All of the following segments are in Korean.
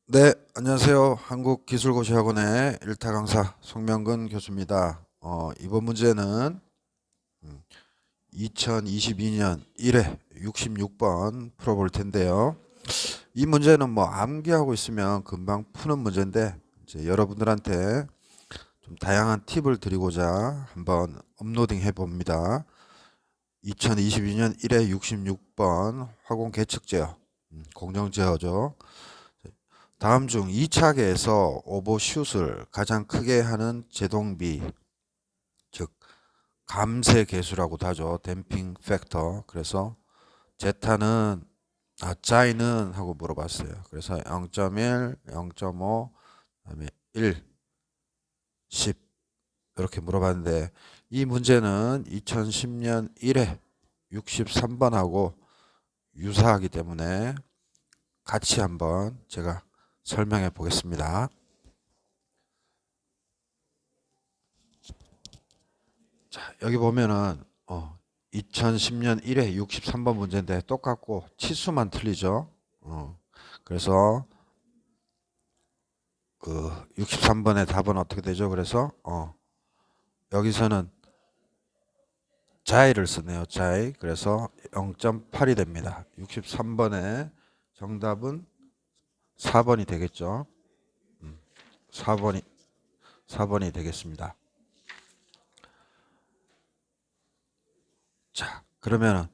네, 안녕하세요. 한국기술고시학원의 일타 강사 송명근 교수입니다. 이번 문제는 2022년 1회 66번 풀어볼 텐데요. 이 문제는 뭐 암기하고 있으면 금방 푸는 문제인데 이제 여러분들한테 좀 다양한 팁을 드리고자 한번 업로딩 해봅니다. 2022년 1회 66번 화공 계측제어, 공정제어죠. 다음 중 이 차계에서 오버슛을 가장 크게 하는 제동비, 즉 감쇄 계수라고도 하죠. 댐핑 팩터. 그래서 제타는 짜이는 하고 물어봤어요. 그래서 0.1, 0.5, 그다음에 1, 10 이렇게 물어봤는데 이 문제는 2010년 1회 63번하고 유사하기 때문에 같이 한번 제가 설명해 보겠습니다. 자, 여기 보면은 2010년 1회 63번 문제인데 똑같고 치수만 틀리죠. 그래서 그 63번의 답은 어떻게 되죠? 그래서 여기서는 자이를 쓰네요. 자이. 그래서 0.8이 됩니다. 63번의 정답은 4번이 되겠죠. 4번이 4번이 되겠습니다. 자, 그러면은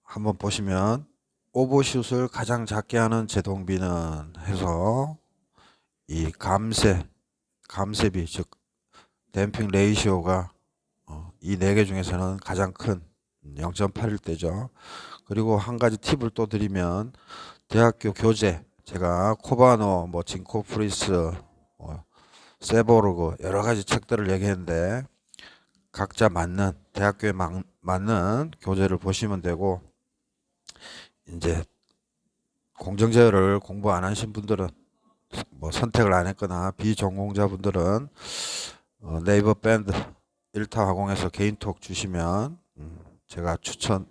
한번 보시면 오버슛을 가장 작게 하는 제동비는 해서 이 감쇄비 즉 댐핑 레이시오가 이 네 개 중에서는 가장 큰 0.8일 때죠. 그리고 한 가지 팁을 또 드리면 대학교 교재 제가 코바노, 뭐 진코프리스, 세보르그 여러 가지 책들을 얘기했는데 각자 맞는 대학교에 맞는 교재를 보시면 되고 이제 공정제어를 공부 안 하신 분들은 뭐 선택을 안 했거나 비전공자분들은 네이버 밴드 1타 화공에서 개인톡 주시면 제가 추천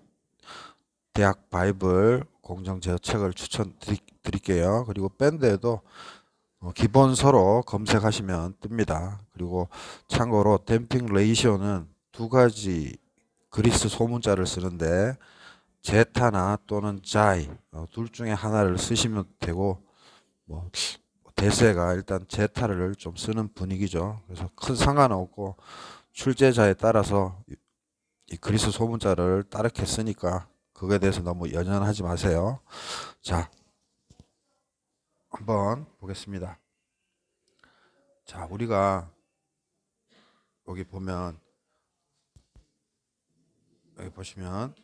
대학 바이블 공정제어 책을 추천 드릴게요. 그리고 밴드에도 기본서로 검색하시면 뜹니다. 그리고 참고로 댐핑 레이시오는 두 가지 그리스 소문자를 쓰는데 제타나 또는 자이 둘 중에 하나를 쓰시면 되고 뭐 대세가 일단 제타를 좀 쓰는 분위기죠. 그래서 큰 상관은 없고 출제자에 따라서 이 그리스 소문자를 따르게 쓰니까 그거에 대해서 너무 연연하지 마세요. 자, 한번 보겠습니다. 자, 우리가 여기 보면 여기 보시면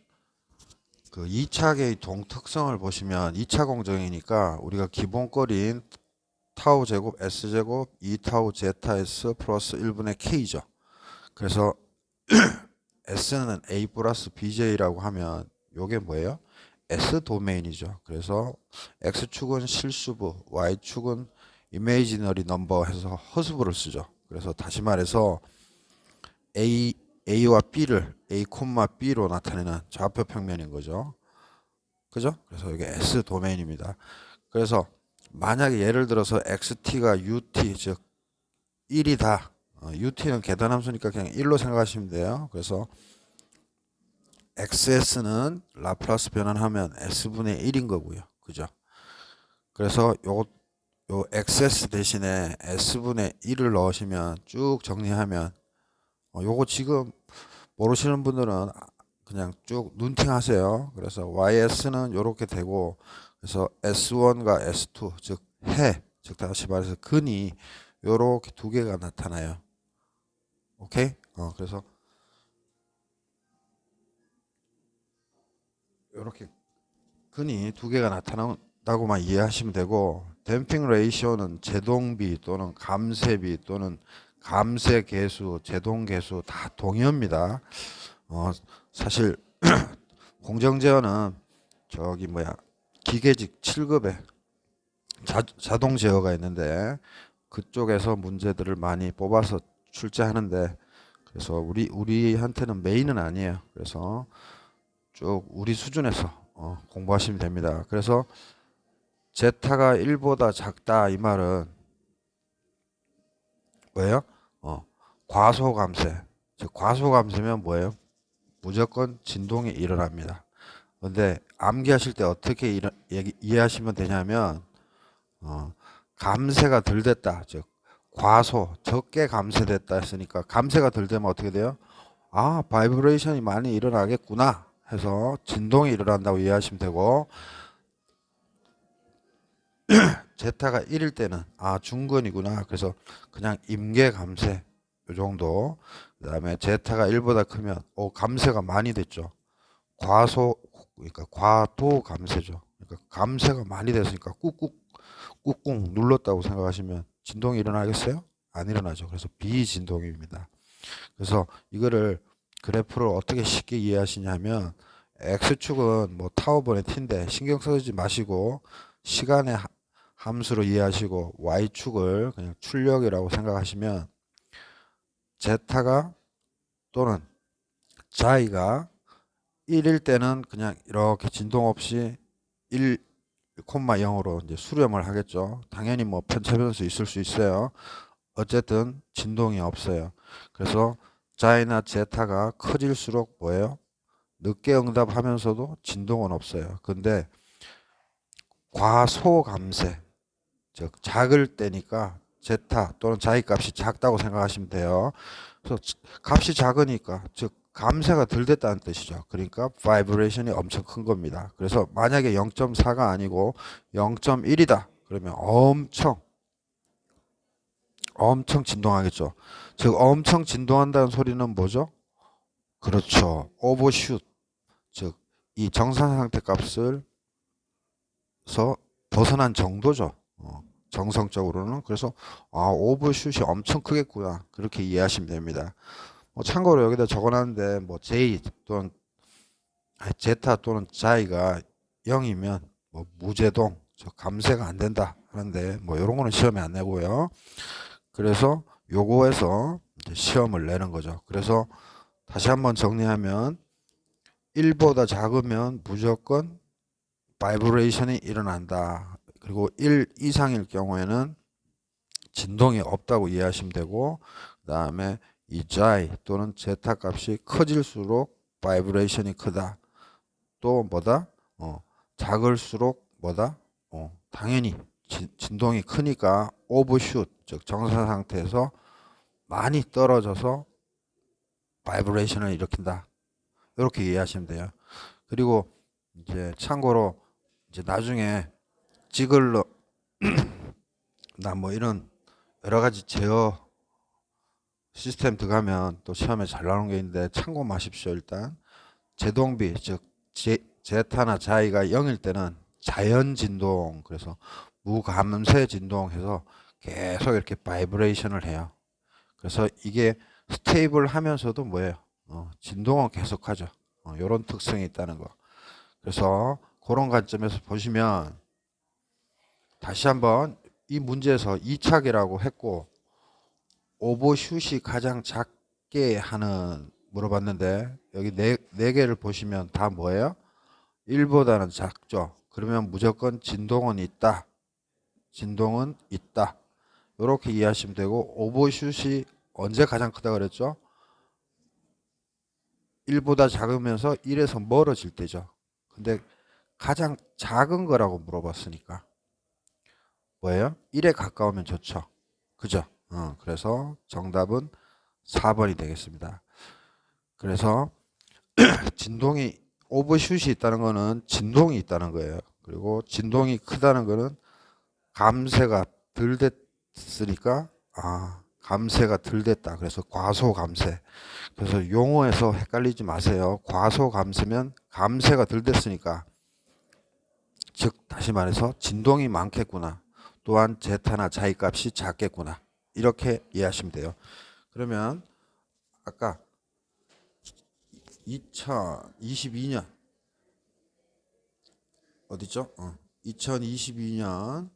그 2차계의 동특성을 보시면 2차 공정이니까 우리가 기본거리인 타우 제곱 S 제곱 2타우 제타 S 플러스 1분의 K죠. 그래서 S는 A 플러스 BJ라고 하면 요게 뭐예요? S 도메인이죠. 그래서 X축은 실수부, Y축은 이미지너리 넘버 해서 허수부를 쓰죠. 그래서 다시 말해서 A와 B를 A, B로 나타내는 좌표 평면인 거죠. 그죠? 그래서 이게 S 도메인입니다. 그래서 만약에 예를 들어서 XT가 UT 즉 1이다. UT는 계산함수니까 그냥 1로 생각하시면 돼요. 그래서 XS는 라플라스 변환하면 S분의 1인 거고요. 그죠? 그래서 요 XS 대신에 S분의 1을 넣으시면 쭉 정리하면 요거 지금 모르시는 분들은 그냥 쭉 눈팅 하세요. 그래서 YS는 요렇게 되고 그래서 S1과 S2 즉 즉 다시 말해서 근이 요렇게 두 개가 나타나요. 오케이? 그래서 요렇게 근이 두 개가 나타난다고만 이해하시면 되고 댐핑 레이시오는 제동비 또는 감쇄비 또는 감쇄 계수, 제동 계수 다 동의어입니다. 사실 공정 제어는 저기 뭐야 기계직 7급에 자동 제어가 있는데 그쪽에서 문제들을 많이 뽑아서 출제하는데 그래서 우리한테는 메인은 아니에요. 그래서 쭉 우리 수준에서 공부하시면 됩니다. 그래서 제타가 1보다 작다 이 말은 뭐예요? 과소감쇄. 즉 과소감쇄면 뭐예요? 무조건 진동이 일어납니다. 근데 암기하실 때 어떻게 이해하시면 되냐면 감쇄가 덜 됐다. 즉 과소 적게 감쇄됐다 했으니까 감쇄가 덜 되면 어떻게 돼요? 아, 바이브레이션이 많이 일어나겠구나 해서 진동이 일어난다고 이해하시면 되고, 제타가 1일 때는 아 중근이구나 그래서 그냥 임계 감쇄 요 정도. 그 다음에 제타가 1보다 크면 감쇄가 많이 됐죠. 과소 그러니까 과도 감쇄죠. 그러니까 감쇄가 많이 됐으니까 꾹꾹 눌렀다고 생각하시면 진동이 일어나겠어요? 안 일어나죠. 그래서 비진동입니다. 그래서 이거를 그래프를 어떻게 쉽게 이해하시냐면 X축은 뭐 타워번의 t인데 신경 쓰지 마시고 시간의 함수로 이해하시고 Y축을 그냥 출력이라고 생각하시면 제타가 또는 자이가 1일 때는 그냥 이렇게 진동 없이 1, 0으로 이제 수렴을 하겠죠. 당연히 뭐 편차 변수 있을 수 있어요. 어쨌든 진동이 없어요. 그래서 자이나 제타가 커질수록 뭐예요? 늦게 응답하면서도 진동은 없어요. 근데 과소감쇄, 즉 작을 때니까 제타 또는 자이 값이 작다고 생각하시면 돼요. 그래서 값이 작으니까 즉 감쇄가 덜 됐다는 뜻이죠. 그러니까 바이브레이션이 엄청 큰 겁니다. 그래서 만약에 0.4가 아니고 0.1이다. 그러면 엄청 진동하겠죠. 즉 엄청 진동한다는 소리는 뭐죠? 그렇죠. 오버슛. 즉 이 정상 상태 값을 서 벗어난 정도죠. 정성적으로는. 그래서 오버슛이 엄청 크겠구나. 그렇게 이해하시면 됩니다. 참고로 여기다 적어놨는데 뭐 J 또는 제타 또는 자이가 0이면 뭐 무제동, 감쇄가 안 된다 하는데 뭐 이런 거는 시험에 안 내고요. 그래서 요거에서 이제 시험을 내는 거죠. 그래서 다시 한번 정리하면 1보다 작으면 무조건 바이브레이션이 일어난다. 그리고 1 이상일 경우에는 진동이 없다고 이해하시면 되고, 그 다음에 이 자이 또는 제타 값이 커질수록 바이브레이션이 크다. 또 뭐다? 작을수록 뭐다? 당연히 진동이 크니까 오버슛, 즉 정상 상태에서 많이 떨어져서 바이브레이션을 일으킨다. 이렇게 이해하시면 돼요. 그리고 이제 참고로 이제 나중에 지글러 나 뭐 이런 여러 가지 제어 시스템 들어가면 또 시험에 잘 나오는 게 있는데 참고 마십시오. 일단 제동비 즉 제타나 자이가 0일 때는 자연 진동 그래서 무감쇄 진동 해서 계속 이렇게 바이브레이션을 해요. 그래서 이게 스테이블 하면서도 뭐예요? 진동은 계속하죠. 이런 특성이 있다는 거. 그래서 그런 관점에서 보시면 다시 한번 이 문제에서 이착이라고 했고 오버슛이 가장 작게 하는 물어봤는데 여기 네 개를 보시면 다 뭐예요? 1보다는 작죠. 그러면 무조건 진동은 있다. 진동은 있다. 이렇게 이해하시면 되고 오버슛이 언제 가장 크다 그랬죠? 1보다 작으면서 1에서 멀어질 때죠. 근데 가장 작은 거라고 물어봤으니까 뭐예요? 1에 가까우면 좋죠. 그죠? 그래서 정답은 4번이 되겠습니다. 그래서 진동이 오버슛이 있다는 거는 진동이 있다는 거예요. 그리고 진동이 크다는 거는 감쇄가 덜 됐으니까 감쇄가 덜 됐다. 그래서 과소감쇄. 그래서 용어에서 헷갈리지 마세요. 과소감쇄면 감쇄가 덜 됐으니까 즉 다시 말해서 진동이 많겠구나. 또한 제타나 자이 값이 작겠구나. 이렇게 이해하시면 돼요. 그러면 아까 2022년 어디죠? 2022년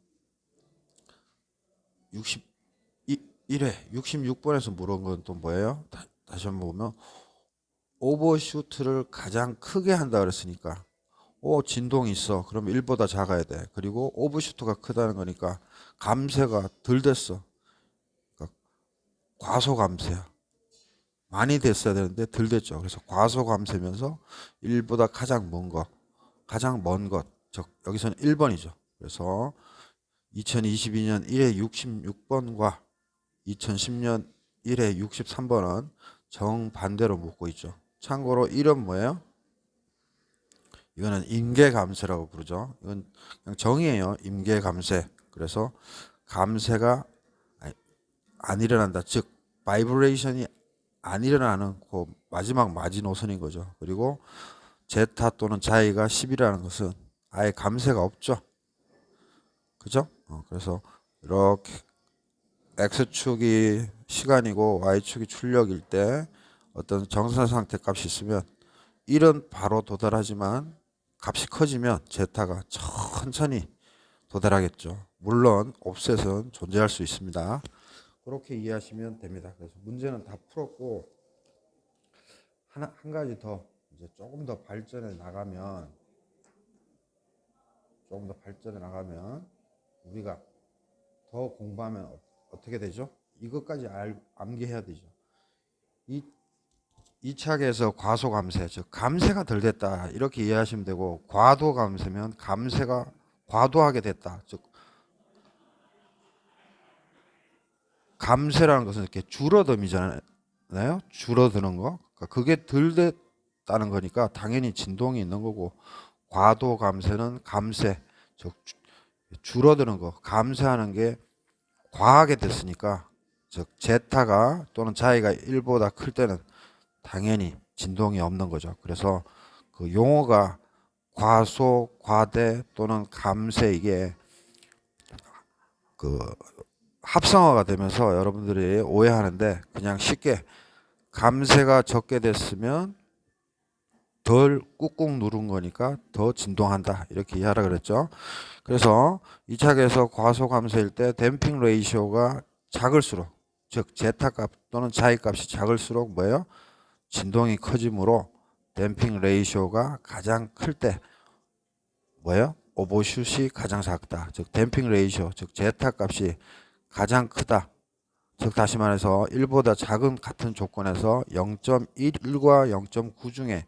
61회 66번에서 물은 건 또 뭐예요? 다시 한번 보면 오버슈트를 가장 크게 한다 그랬으니까 진동이 있어. 그럼 1보다 작아야 돼. 그리고 오버슈트가 크다는 거니까 감쇄가 덜 됐어. 그러니까 과소감쇄야. 많이 됐어야 되는데 덜 됐죠. 그래서 과소감쇄면서 1보다 가장 먼 것, 가장 먼 것. 즉 여기서는 1번이죠. 그래서 2022년 1회 66번과 2010년 1회 63번은 정반대로 묻고 있죠. 참고로 1은 뭐예요? 이거는 임계감쇄라고 부르죠. 이건 그냥 정의예요. 임계감쇄. 그래서 감쇄가 안 일어난다. 즉 바이브레이션이 안 일어나는 그 마지막 마지노선인 거죠. 그리고 제타 또는 자이가 10이라는 것은 아예 감쇄가 없죠. 그죠? 그래서 이렇게 X축이 시간이고 Y축이 출력일 때 어떤 정상 상태 값이 있으면 1은 바로 도달하지만 값이 커지면 제타가 천천히 도달하겠죠. 물론 옵셋은 존재할 수 있습니다. 그렇게 이해하시면 됩니다. 그래서 문제는 다 풀었고 한 가지 더 이제 조금 더 발전해 나가면 우리가 더 공부하면 어떻게 되죠? 이것까지 암기해야 되죠. 이 2차계에서 과소 감쇄, 즉 감쇄가 덜 됐다 이렇게 이해하시면 되고, 과도 감쇄면 감쇄가 과도하게 됐다. 즉 감쇄라는 것은 이렇게 줄어듦이잖아요. 줄어드는 거. 그러니까 그게 덜 됐다는 거니까 당연히 진동이 있는 거고, 과도 감쇄는 감쇄, 즉 줄어드는 거, 감쇄하는 게 과하게 됐으니까, 즉 제타가 또는 자이가 1보다 클 때는 당연히 진동이 없는 거죠. 그래서 그 용어가 과소, 과대 또는 감쇄, 이게 그 합성어가 되면서 여러분들이 오해하는데, 그냥 쉽게 감쇄가 적게 됐으면 덜 꾹꾹 누른 거니까 더 진동한다 이렇게 이해하라 그랬죠. 그래서 2차계에서 과소 감쇄일 때 댐핑 레이시오가 작을수록, 즉 제타 값 또는 자이 값이 작을수록 뭐예요? 진동이 커지므로 댐핑 레이시오가 가장 클 때 뭐예요? 오버슛이 가장 작다. 즉 댐핑 레이시오, 즉 제타 값이 가장 크다. 즉 다시 말해서 1보다 작은 같은 조건에서 0.1과 0.9 중에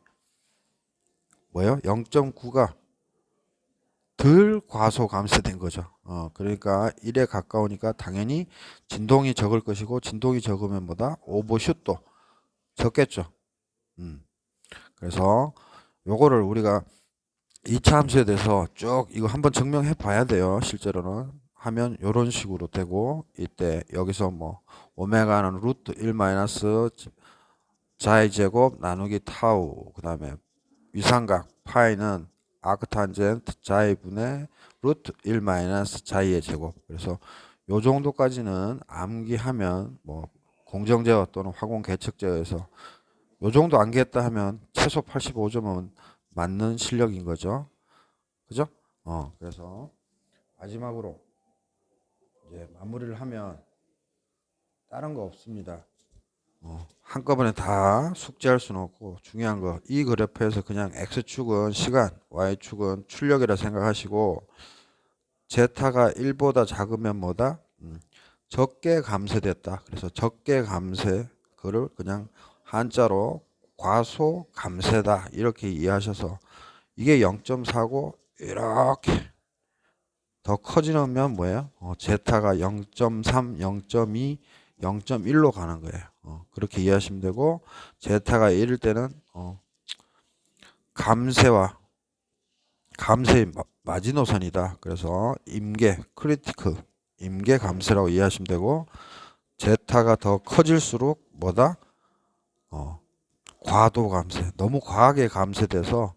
뭐예요? 0.9가 덜 과소 감쇄된 거죠. 그러니까 1에 가까우니까 당연히 진동이 적을 것이고, 진동이 적으면 뭐다? 오버슛도 적겠죠. 그래서 요거를 우리가 2차 함수에 대해서 쭉 이거 한번 증명해 봐야 돼요. 실제로는 하면 요런 식으로 되고, 이때 여기서 뭐 오메가는 루트 1 마이너스 자의 제곱 나누기 타우, 그 다음에 위삼각 파이는 아크탄젠트 자의 분의 루트 1 마이너스 자의 제곱. 그래서 요 정도까지는 암기하면 뭐 공정제어 또는 화공 계측제어에서 요 정도 암기했다 하면 최소 85점은 맞는 실력인 거죠. 그죠? 그래서 마지막으로 이제 마무리를 하면 다른 거 없습니다. 한꺼번에 다 숙지할 수는 없고, 중요한 거 이 그래프에서 그냥 X축은 시간, Y축은 출력이라 생각하시고, 제타가 1보다 작으면 뭐다? 적게 감쇄됐다. 그래서 적게 감쇄, 그거를 그냥 한자로 과소 감쇄다 이렇게 이해하셔서, 이게 0.4고 이렇게 더 커지면 뭐예요? 제타가 0.3, 0.2, 0.1로 가는 거예요. 그렇게 이해하시면 되고, 제타가 1일 때는 감쇄의 마지노선이다. 그래서 크리티크, 임계 감쇄라고 이해하시면 되고, 제타가 더 커질수록 뭐다? 과도 감쇄, 너무 과하게 감쇄돼서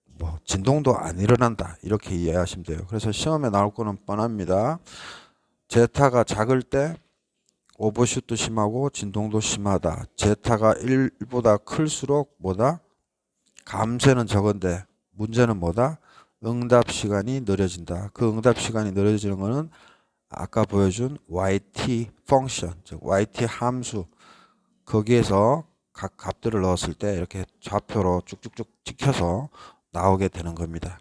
뭐 진동도 안 일어난다 이렇게 이해하시면 돼요. 그래서 시험에 나올 거는 뻔합니다. 제타가 작을 때 오버슛도 심하고 진동도 심하다. 제타가 1보다 클수록 뭐다? 감쇄는 적은데 문제는 뭐다? 응답 시간이 느려진다. 그 응답 시간이 느려지는 거는 아까 보여준 YT 펑션, 즉 YT 함수, 거기에서 각 값들을 넣었을 때 이렇게 좌표로 쭉쭉쭉 찍혀서 나오게 되는 겁니다.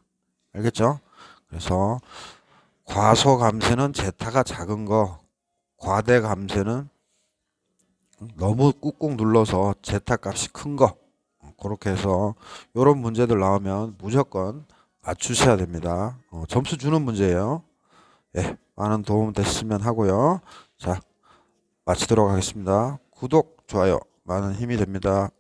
알겠죠? 그래서 과소감쇄는 제타가 작은 거, 과대감쇄는 너무 꾹꾹 눌러서 제타 값이 큰 거. 그렇게 해서 이런 문제들 나오면 무조건 맞추셔야 됩니다. 점수 주는 문제예요. 예, 많은 도움 됐으면 하고요. 자, 마치도록 하겠습니다. 구독, 좋아요, 많은 힘이 됩니다.